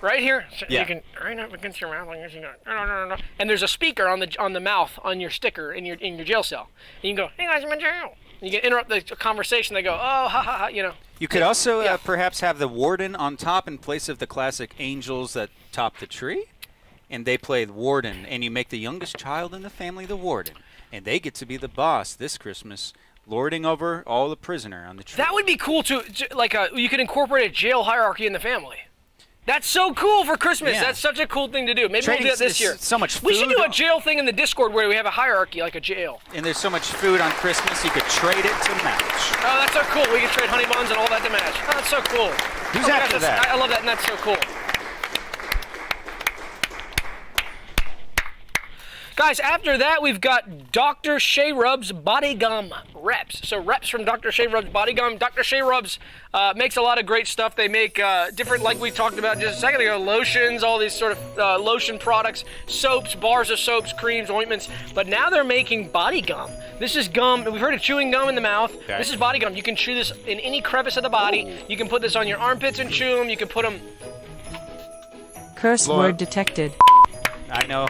Right here. So yeah. You can right up against your mouth like this. You go, no. And there's a speaker on the mouth on your sticker in your jail cell. And you can go, hey guys, I'm in jail. You can interrupt the conversation. They go, oh, ha, ha, ha, you know. You could also perhaps have the warden on top in place of the classic angels that top the tree. And they play the warden. And you make the youngest child in the family the warden. And they get to be the boss this Christmas, lording over all the prisoner on the tree. That would be cool, too. Like, you could incorporate a jail hierarchy in the family. That's so cool for Christmas. Yeah. That's such a cool thing to do. Maybe we'll do that this year. So much food. We should do a jail thing in the Discord where we have a hierarchy, like a jail. And there's so much food on Christmas, you could trade it to match. Oh, that's so cool. We can trade honey buns and all that to match. Oh, that's so cool. Who's after that? I love that, and that's so cool. Guys, after that, we've got Dr. Sha Rubs Body Gum Reps. So reps from Dr. Sha Rubs Body Gum. Dr. Sha Rubs makes a lot of great stuff. They make different, like we talked about just a second ago, lotions, all these sort of lotion products, soaps, bars of soaps, creams, ointments. But now they're making body gum. This is gum. We've heard of chewing gum in the mouth. Okay. This is body gum. You can chew this in any crevice of the body. Ooh. You can put this on your armpits and chew them. You can put them... Curse word detected. I know.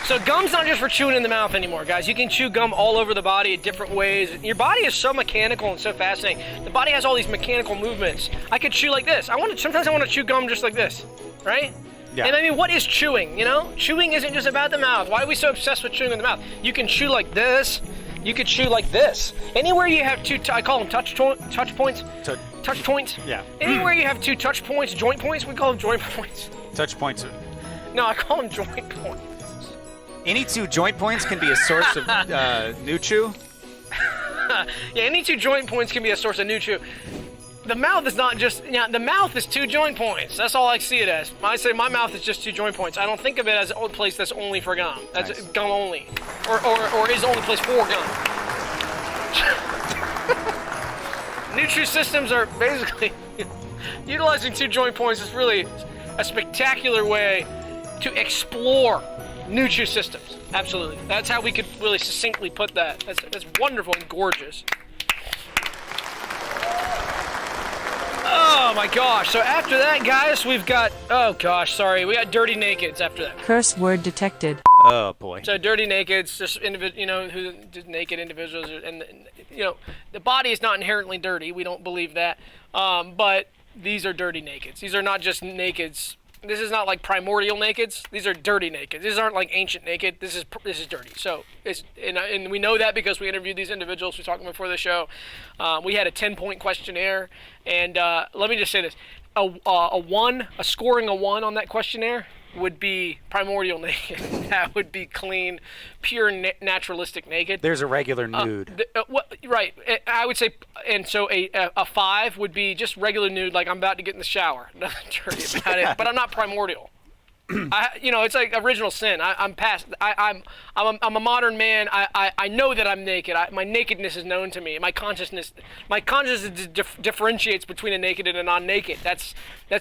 So gum's not just for chewing in the mouth anymore, guys. You can chew gum all over the body in different ways. Your body is so mechanical and so fascinating. The body has all these mechanical movements. I could chew like this. Sometimes I want to chew gum just like this, right? Yeah. And I mean, what is chewing, you know? Chewing isn't just about the mouth. Why are we so obsessed with chewing in the mouth? You can chew like this. You could chew like this. Anywhere you have two, I call them touch points. Touch points? Yeah. Anywhere you have two touch points, joint points, we call them joint points. Touch points. No, I call them joint points. Any two joint points can be a source of new chew. Yeah, any two joint points can be a source of new chew. The mouth is not just, the mouth is 2 joint points. That's all I see it as. I say my mouth is just 2 joint points. I don't think of it as a place that's only for gum. That's nice. Gum only. Or is the only place for gum. New chew systems are basically, utilizing 2 joint points is really a spectacular way to explore new chew systems. Absolutely. That's how we could really succinctly put that. That's wonderful and gorgeous. Oh my gosh. So after that, guys, we've got, we got dirty nakeds after that. Curse word detected. Oh boy. So dirty nakeds, just naked individuals, and the body is not inherently dirty. We don't believe that. But these are dirty nakeds. These are not just nakeds. This is not like primordial nakeds. These are dirty nakeds. These aren't like ancient naked. This is dirty. So and we know that because we interviewed these individuals. We talked about before the show. We had a 10-point questionnaire, and let me just say this: scoring a 1 on that questionnaire would be primordial naked. That would be clean, pure, naturalistic naked. There's a regular nude. Right. I would say, and so a 5 would be just regular nude, like I'm about to get in the shower. Nothing dirty about it, but I'm not primordial. It's like original sin. I'm past. I'm a modern man. I know that I'm naked. My nakedness is known to me. My consciousness differentiates between a naked and a non-naked. That's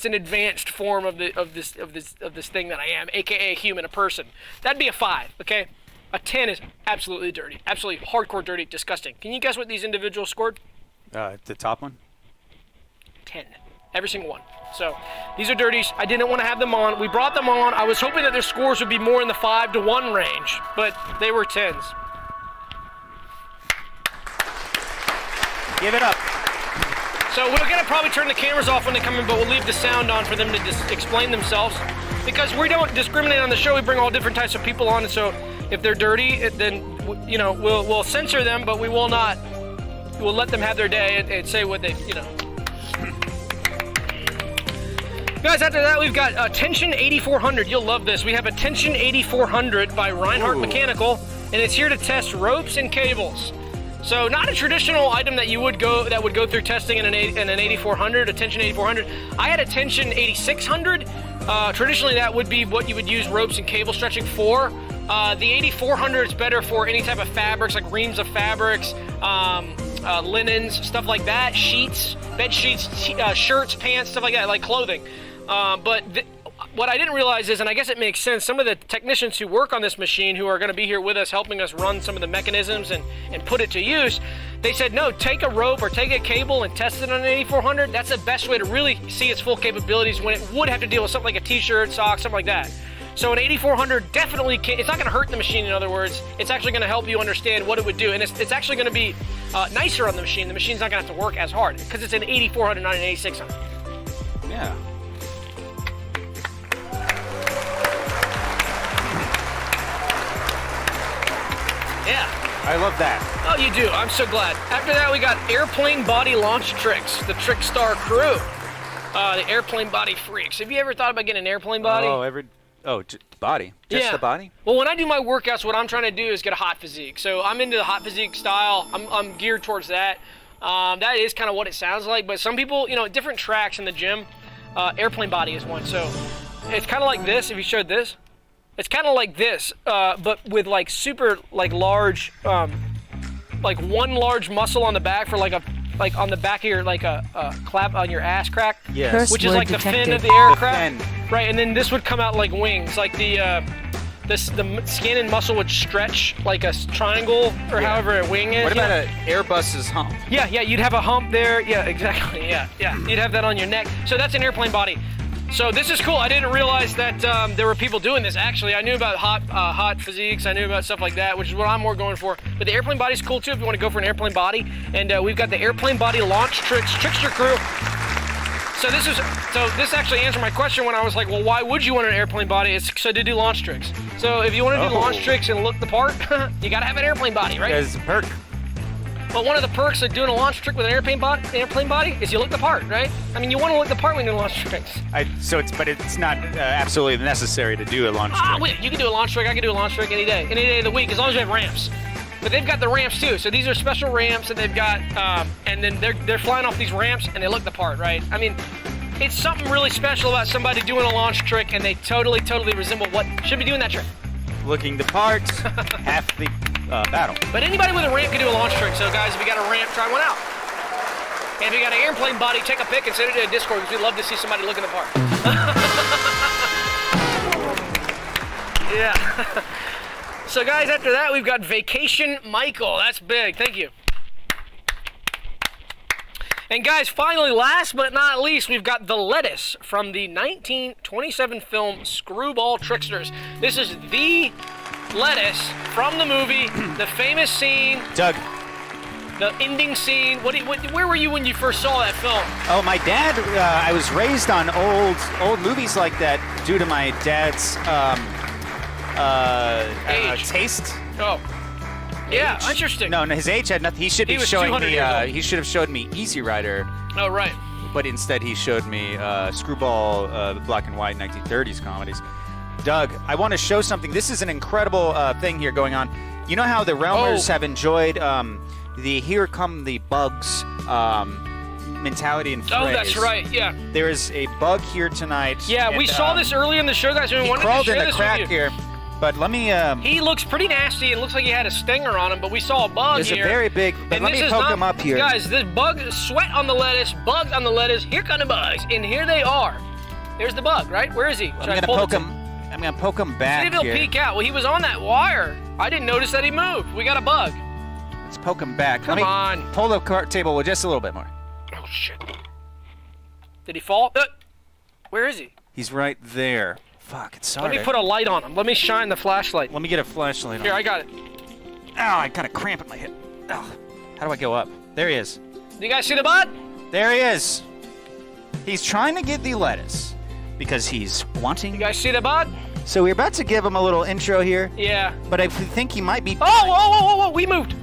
an advanced form of this thing that I am, aka a human, a person. That'd be a 5. Okay, a 10 is absolutely dirty, absolutely hardcore dirty, disgusting. Can you guess what these individuals scored? The top one. 10. Every single one. So these are dirties. I didn't want to have them on. We brought them on. I was hoping that their scores would be more in the 5 to 1 range, but they were 10s. Give it up. So we're gonna probably turn the cameras off when they come in, but we'll leave the sound on for them to just explain themselves. Because we don't discriminate on the show, we bring all different types of people on, and so if they're dirty, then you know we'll censor them, but we will not. We'll let them have their day and say what they, you know. Guys, after that we've got Tension 8400. You'll love this. We have a Tension 8400 by Reinhardt Mechanical, and it's here to test ropes and cables. So not a traditional item that would go through testing in an 8400, a Tension 8400. I had a Tension 8600. Traditionally, that would be what you would use ropes and cable stretching for. The 8400 is better for any type of fabrics, like reams of fabrics, linens, stuff like that, sheets, bed sheets, shirts, pants, stuff like that, like clothing. What I didn't realize is, and I guess it makes sense, some of the technicians who work on this machine who are going to be here with us helping us run some of the mechanisms and put it to use, they said, no, take a rope or take a cable and test it on an 8400. That's the best way to really see its full capabilities when it would have to deal with something like a t-shirt, socks, something like that. So an 8400 definitely can, it's not going to hurt the machine, in other words. It's actually going to help you understand what it would do. And it's actually going to be nicer on the machine. The machine's not going to have to work as hard because it's an 8400, not an 8600. Yeah. Yeah. I love that. Oh, you do. I'm so glad. After that, we got airplane body launch tricks. The Trickstar crew. The airplane body freaks. Have you ever thought about getting an airplane body? Body. Just the body? Well, when I do my workouts, what I'm trying to do is get a hot physique. So I'm into the hot physique style. I'm geared towards that. That is kind of what it sounds like. But some people, you know, different tracks in the gym, airplane body is one. So it's kind of like this. If you showed this, it's kind of like this, but with like super like large, like one large muscle on the back for like on the back of your like a clap on your ass crack. Yes. Which is like the fin of the aircraft. Right, and then this would come out like wings, like the skin and muscle would stretch like a triangle or however a wing is. What about an Airbus's hump? Yeah, you'd have a hump there. Yeah, exactly. Yeah. You'd have that on your neck. So that's an airplane body. So this is cool. I didn't realize that there were people doing this. Actually, I knew about hot physiques. I knew about stuff like that, which is what I'm more going for. But the airplane body's cool too if you want to go for an airplane body. And we've got the airplane body launch trickster crew. So this actually answered my question when I was like, well, why would you want an airplane body? It's so to do launch tricks. So if you want to do launch tricks and look the part, you got to have an airplane body, right? There's a perk. But one of the perks of doing a launch trick with an airplane body is you look the part, right? I mean, you want to look the part when you do launch tricks. But it's not absolutely necessary to do a launch trick. Wait, you can do a launch trick. I can do a launch trick any day of the week, as long as you have ramps. But they've got the ramps too. So these are special ramps that they've got, and then they're flying off these ramps and they look the part, right? I mean, it's something really special about somebody doing a launch trick, and they totally resemble what should be doing that trick. Looking the part, half the battle. But anybody with a ramp can do a launch trick. So guys, if you got a ramp, try one out. And if you got an airplane body, take a pic and send it to a Discord because we'd love to see somebody looking the part. Yeah. So guys, after that, we've got Vacation Michael. That's big. Thank you. And guys, finally, last but not least, we've got the lettuce from the 1927 film Screwball Tricksters. This is the lettuce from the movie, the famous scene. Doug. The ending scene. Where were you when you first saw that film? Oh, my dad, I was raised on old movies like that due to my dad's taste. Oh. Yeah, interesting. No, his age had nothing. He should be showing me. He should have showed me Easy Rider. Oh, right. But instead, he showed me Screwball, black and white 1930s comedies. Doug, I want to show something. This is an incredible thing here going on. You know how the Realmers have enjoyed the "Here Come the Bugs" mentality and phrase. Oh, that's right. Yeah. There is a bug here tonight. Yeah, we saw this earlier in the show, guys. He crawled in the crack here. But let me. He looks pretty nasty. It looks like he had a stinger on him, but we saw a bug here. It's a very big. But let me poke him up here. Guys, this bug, sweat on the lettuce, bugs on the lettuce. Here come the bugs, and here they are. There's the bug, right? Where is he? I'm gonna poke him. I'm gonna poke him back. See if he'll peek out. Well, he was on that wire. I didn't notice that he moved. We got a bug. Let's poke him back. Come on. Pull the table with just a little bit more. Oh shit! Did he fall? Where is he? He's right there. Fuck, it's sorry. Let me put a light on him. Let me shine the flashlight. Let me get a flashlight on. Here, I got it. Ow, I got a cramp in my hip. Oh, how do I go up? There he is. Do you guys see the bug? There he is. He's trying to get the lettuce because he's wanting. You guys see the bud? So we're about to give him a little intro here. Yeah. But I think he might be. Oh, whoa, whoa, whoa, whoa, we moved.